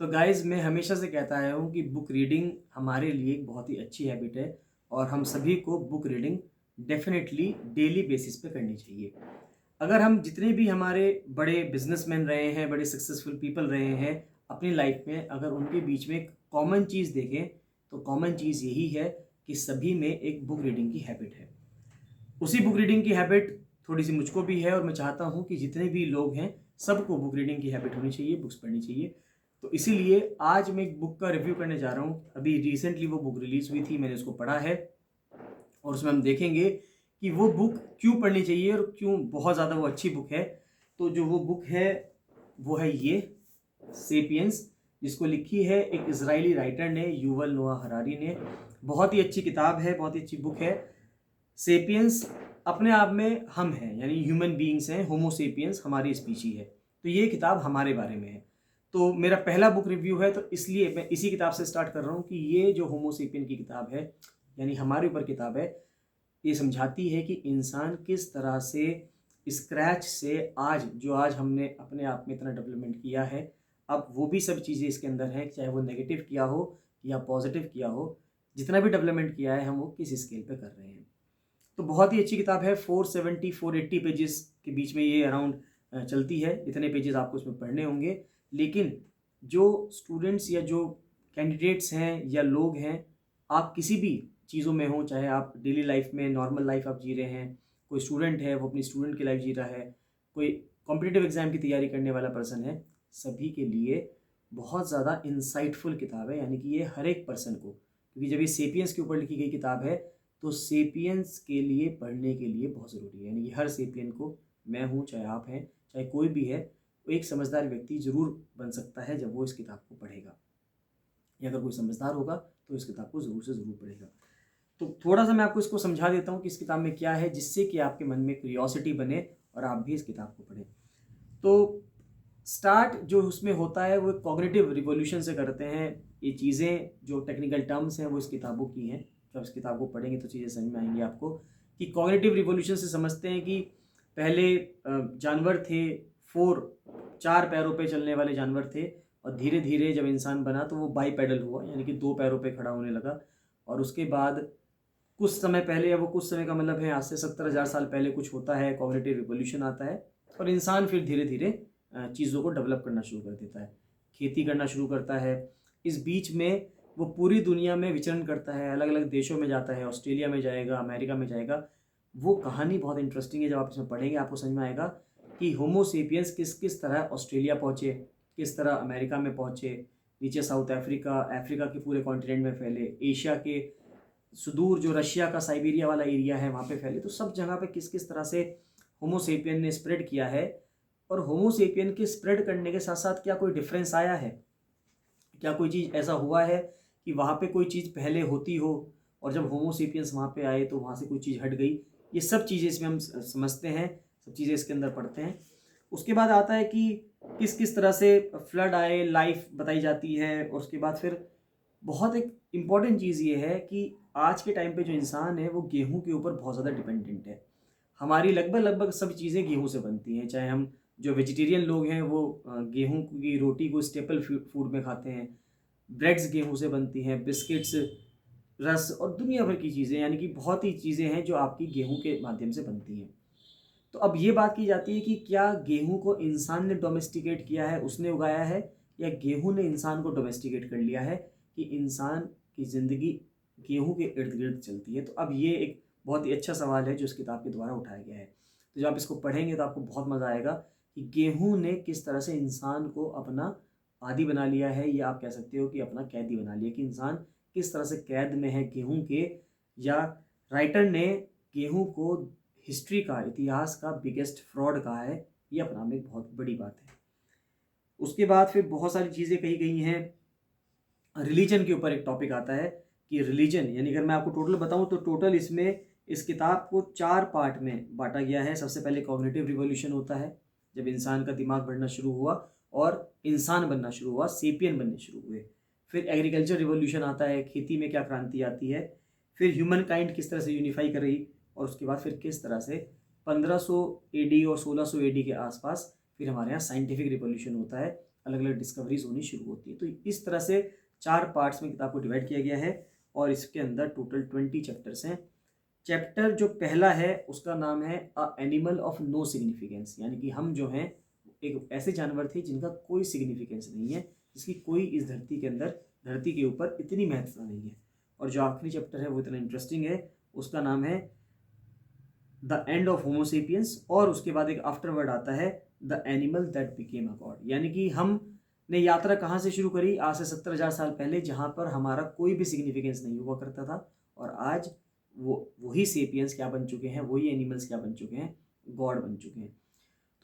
तो गाइज़ मैं हमेशा से कहता आया हूँ कि बुक रीडिंग हमारे लिए एक बहुत ही अच्छी हैबिट है और हम सभी को book reading definitely daily basis पे करनी चाहिए। अगर हम जितने भी हमारे बड़े बिज़नेसमैन रहे हैं, बड़े सक्सेसफुल पीपल रहे हैं अपनी लाइफ़ में, अगर उनके बीच में एक कॉमन चीज़ देखें, तो कॉमन चीज़ यही है कि सभी में एक बुक रीडिंग की हैबिट है। उसी बुक रीडिंग की हैबिट थोड़ी-सी मुझको भी है और मैं चाहता हूँ कि जितने भी लोग हैं, सबको बुक रीडिंग की हैबिट होनी चाहिए, बुक्स पढ़नी चाहिए। तो इसीलिए आज मैं एक बुक का रिव्यू करने जा रहा हूँ। अभी रिसेंटली वो बुक रिलीज़ हुई थी, मैंने उसको पढ़ा है और उसमें हम देखेंगे कि वो बुक क्यों पढ़नी चाहिए और क्यों बहुत ज़्यादा वो अच्छी बुक है। तो जो वो बुक है, वो है ये सेपियंस, जिसको लिखी है एक इज़राइली राइटर ने, युवल नोआ हरारी ने। बहुत ही अच्छी किताब है, बहुत ही अच्छी बुक है। सेपियंस अपने आप में हम हैं, यानी ह्यूमन बीइंग्स हैं, होमो सेपियंस हमारी स्पीशी है। तो ये किताब हमारे बारे में है। तो मेरा पहला बुक रिव्यू है, तो इसलिए मैं इसी किताब से स्टार्ट कर रहा हूँ कि ये जो होमो सेपियन की किताब है, यानी हमारे ऊपर किताब है, ये समझाती है कि इंसान किस तरह से स्क्रैच से आज हमने अपने आप में इतना डेवलपमेंट किया है, अब वो भी सब चीज़ें इसके अंदर हैं, चाहे वो नेगेटिव किया हो या पॉजिटिव किया हो, जितना भी डेवलपमेंट किया है हम वो किस स्केल पे कर रहे हैं। तो बहुत ही अच्छी किताब है। 470 480 पेजेस के बीच में ये अराउंड चलती है। इतने पेजेस आपको इसमें पढ़ने होंगे। लेकिन जो स्टूडेंट्स या जो कैंडिडेट्स हैं या लोग हैं, आप किसी भी चीज़ों में हो, चाहे आप डेली लाइफ में नॉर्मल लाइफ आप जी रहे हैं, कोई स्टूडेंट है वो अपनी स्टूडेंट की लाइफ जी रहा है, कोई कॉम्पिटिटिव एग्ज़ाम की तैयारी करने वाला पर्सन है, सभी के लिए बहुत ज़्यादा इंसाइटफुल किताब है। यानी कि ये हर एक पर्सन को, क्योंकि जब ये सेपियंस के ऊपर लिखी गई किताब है, तो सेपियंस के लिए पढ़ने के लिए बहुत ज़रूरी है। यानी कि हर सेपियन को, मैं हूँ, चाहे आप हैं, चाहे कोई भी है, वो एक समझदार व्यक्ति ज़रूर बन सकता है जब वो इस किताब को पढ़ेगा, या अगर कोई समझदार होगा तो इस किताब को ज़रूर से ज़रूर पढ़ेगा। तो थोड़ा सा मैं आपको इसको समझा देता हूँ कि इस किताब में क्या है, जिससे कि आपके मन में क्यूरियोसिटी बने और आप भी इस किताब को पढ़ें। तो स्टार्ट जो उसमें होता है वो कॉग्निटिव रिवॉल्यूशन से करते हैं। ये चीज़ें जो टेक्निकल टर्म्स हैं वो इस किताबों की हैं। जब इस किताब को पढ़ेंगे तो चीज़ें समझ में आएंगी आपको कि कॉग्निटिव रिवॉल्यूशन से समझते हैं कि पहले जानवर थे, फोर, चार पैरों पे चलने वाले जानवर थे, और धीरे धीरे जब इंसान बना तो वो बाईपेडल हुआ, यानी कि दो पैरों पे खड़ा होने लगा। और उसके बाद कुछ समय पहले, या वो कुछ समय का मतलब है आज से 70,000 साल पहले कुछ होता है, कॉग्निटिव रिवॉल्यूशन आता है और इंसान फिर धीरे धीरे चीज़ों को डेवलप करना शुरू कर देता है, खेती करना शुरू करता है। इस बीच में वो पूरी दुनिया में विचरण करता है, अलग अलग देशों में जाता है, ऑस्ट्रेलिया में जाएगा, अमेरिका में जाएगा। वो कहानी बहुत इंटरेस्टिंग है, जब आप इसमें पढ़ेंगे आपको समझ में आएगा कि होमो सेपियंस किस किस तरह ऑस्ट्रेलिया पहुँचे, किस तरह अमेरिका में पहुँचे, नीचे साउथ अफ्रीका, अफ्रीका के पूरे कॉन्टिनेंट में फैले, एशिया के सुदूर जो रशिया का साइबेरिया वाला एरिया है वहाँ पे फैले। तो सब जगह पे किस किस तरह से होमो सेपियन ने स्प्रेड किया है, और होमो सेपियन के स्प्रेड करने के साथ साथ क्या कोई डिफरेंस आया है, क्या कोई चीज़ ऐसा हुआ है कि वहाँ पे कोई चीज़ पहले होती हो और जब होमो सेपियंस वहाँ पे आए तो वहाँ से कोई चीज़ हट गई। ये सब चीज़ें इसमें हम समझते हैं, सब चीज़ें इसके अंदर पढ़ते हैं। उसके बाद आता है कि किस किस तरह से फ्लड आए, लाइफ बताई जाती है। और उसके बाद फिर बहुत एक इम्पॉर्टेंट चीज़ ये है कि आज के टाइम पे जो इंसान है वो गेहूँ के ऊपर बहुत ज़्यादा डिपेंडेंट है। हमारी लगभग लगभग सब चीज़ें गेहूँ से बनती हैं, चाहे हम जो वेजिटेरियन लोग हैं वो गेहूँ की रोटी को स्टेपल फूड में खाते हैं, ब्रेड्स गेहूँ से बनती हैं, बिस्किट्स, रस और दुनिया भर की चीज़ें, यानी कि बहुत ही चीज़ें हैं जो आपकी गेहूँ के माध्यम से बनती हैं। तो अब ये बात की जाती है कि क्या गेहूँ को इंसान ने डोमेस्टिकेट किया है, उसने उगाया है, या गेहूँ ने इंसान को डोमेस्टिकेट कर लिया है कि इंसान की ज़िंदगी गेहूँ के इर्द गिर्द चलती है। तो अब ये एक बहुत ही अच्छा सवाल है जो इस किताब के द्वारा उठाया गया है। तो जब आप इसको पढ़ेंगे तो आपको बहुत मज़ा आएगा कि गेहूँ ने किस तरह से इंसान को अपना आदी बना लिया है, या आप कह सकते हो कि अपना कैदी बना लिया, कि इंसान किस तरह से कैद में है गेहूँ के। या राइटर ने गेहूँ को हिस्ट्री का, इतिहास का बिगेस्ट फ्रॉड कहा है। ये अपने आप में एक बहुत बड़ी बात है। उसके बाद फिर बहुत सारी चीज़ें कही गई हैं। रिलीजन के ऊपर एक टॉपिक आता है कि रिलीजन, यानी अगर मैं आपको टोटल बताऊं तो टोटल इसमें इस किताब को चार पार्ट में बांटा गया है। सबसे पहले कॉग्निटिव रिवॉल्यूशन होता है, जब इंसान का दिमाग बढ़ना शुरू हुआ और इंसान बनना शुरू हुआ, सेपियन बनने शुरू हुए। फिर एग्रीकल्चर रिवॉल्यूशन आता है, खेती में क्या क्रांति आती है। फिर ह्यूमन काइंड किस तरह से यूनिफाई कर रही, और उसके बाद फिर किस तरह से 1500 एडी और 1600 एडी के आसपास फिर हमारे यहाँ साइंटिफिक रिवॉल्यूशन होता है, अलग अलग डिस्कवरीज होनी शुरू होती है। तो इस तरह से 4 पार्ट्स में किताब को डिवाइड किया गया है और इसके अंदर टोटल 20 चैप्टर्स हैं। चैप्टर जो पहला है उसका नाम है a animal of no significance, यानी कि हम जो हैं एक ऐसे जानवर थे जिनका कोई सिग्निफिकेंस नहीं है, जिसकी कोई इस धरती के अंदर, धरती के ऊपर इतनी महत्वता नहीं है। और जो आखिरी चैप्टर है वो इतना इंटरेस्टिंग है, उसका नाम है द एंड ऑफ होमोसेपियंस, और उसके बाद एक आफ्टर वर्ड आता है the animal that became a God. यानी कि हमने यात्रा कहाँ से शुरू करी, आज से 70,000 साल पहले, जहाँ पर हमारा कोई भी सिग्निफिकेंस नहीं हुआ करता था, और आज वही सेपियंस क्या बन चुके हैं, वही एनिमल्स क्या बन चुके हैं, गॉड बन चुके हैं।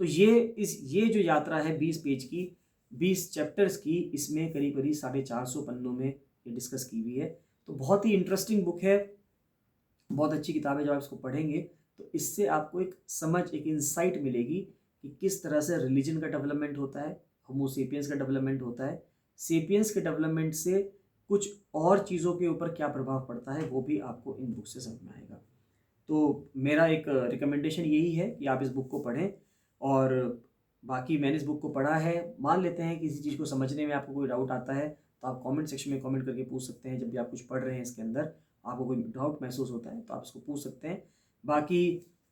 तो ये जो यात्रा है 20 पेज की, 20 चैप्टर्स की, इसमें करीब करीब 450 पन्नों में ये डिस्कस की हुई है। तो बहुत ही इंटरेस्टिंग बुक है, बहुत अच्छी किताब है। जब आप इसको पढ़ेंगे तो इससे आपको एक समझ, एक इंसाइट मिलेगी कि किस तरह से रिलीजन का डेवलपमेंट होता है, होमोसेपियंस का डेवलपमेंट होता है, सेपियंस के डेवलपमेंट से कुछ और चीज़ों के ऊपर क्या प्रभाव पड़ता है, वो भी आपको इन बुक से समझ में आएगा। तो मेरा एक रिकमेंडेशन यही है कि आप इस बुक को पढ़ें। और बाकी मैंने इस बुक को पढ़ा है, मान लेते हैं किसी चीज़ को समझने में आपको कोई डाउट आता है तो आप कमेंट सेक्शन में कमेंट करके पूछ सकते हैं। जब भी आप कुछ पढ़ रहे हैं इसके अंदर आपको कोई डाउट महसूस होता है तो आप इसको पूछ सकते हैं। बाकी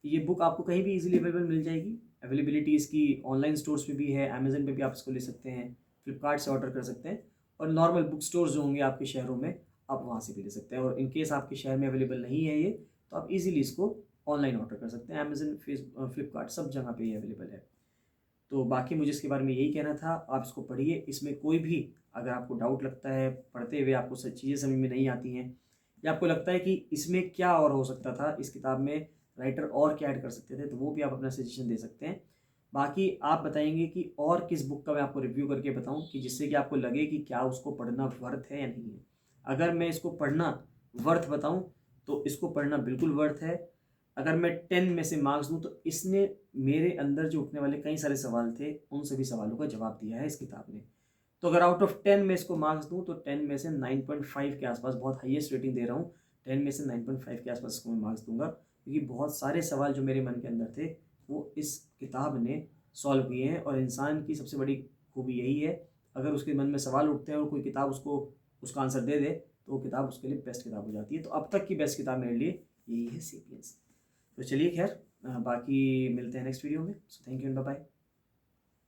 ये बुक आपको कहीं भी इजीली अवेलेबल मिल जाएगी। अवेलेबिलिटी इसकी ऑनलाइन स्टोर्स पे भी है, अमेजन पे भी आप इसको ले सकते हैं, फ्लिपकार्ट से ऑर्डर कर सकते हैं, और नॉर्मल बुक स्टोर्स जो होंगे आपके शहरों में आप वहाँ से भी ले सकते हैं। और इन केस आपके शहर में अवेलेबल नहीं है ये, तो आप इजीली इसको ऑनलाइन ऑर्डर कर सकते हैं। अमेजन, फ्लिपकार्ट, सब जगह पे ये अवेलेबल है। तो बाकी मुझे इसके बारे में यही कहना था, आप इसको पढ़िए। इसमें कोई भी अगर आपको डाउट लगता है, पढ़ते हुए आपको सब चीज़ें समझ में नहीं आती हैं, या आपको लगता है कि इसमें क्या और हो सकता था, इस किताब में राइटर और क्या ऐड कर सकते थे, तो वो भी आप अपना सजेशन दे सकते हैं। बाकी आप बताएंगे कि और किस बुक का मैं आपको रिव्यू करके बताऊं कि जिससे कि आपको लगे कि क्या उसको पढ़ना वर्थ है या नहीं है। अगर मैं इसको पढ़ना वर्थ बताऊं तो इसको पढ़ना बिल्कुल वर्थ है। अगर मैं 10 में से मार्क्स दूं तो इसने मेरे अंदर जो उठने वाले कई सारे सवाल थे उन सभी सवालों का जवाब दिया है इस किताब ने। तो अगर आउट ऑफ 10 में इसको मार्क्स दूं तो 10 में से 9.5 के आसपास, बहुत हाईएस्ट रेटिंग दे रहा हूँ, 10 में से 9.5 के आसपास इसको मैं मार्क्स दूंगा, क्योंकि बहुत सारे सवाल जो मेरे मन के अंदर थे वो इस किताब ने सॉल्व किए हैं। और इंसान की सबसे बड़ी खूबी यही है, अगर उसके मन में सवाल उठते हैं और कोई किताब उसको उसका आंसर दे दे तो वो किताब उसके लिए बेस्ट किताब हो जाती है। तो अब तक की बेस्ट किताब मेरे लिए यही है, सेपियंस। तो चलिए खैर, बाकी मिलते हैं नेक्स्ट वीडियो में। So thank you and bye bye.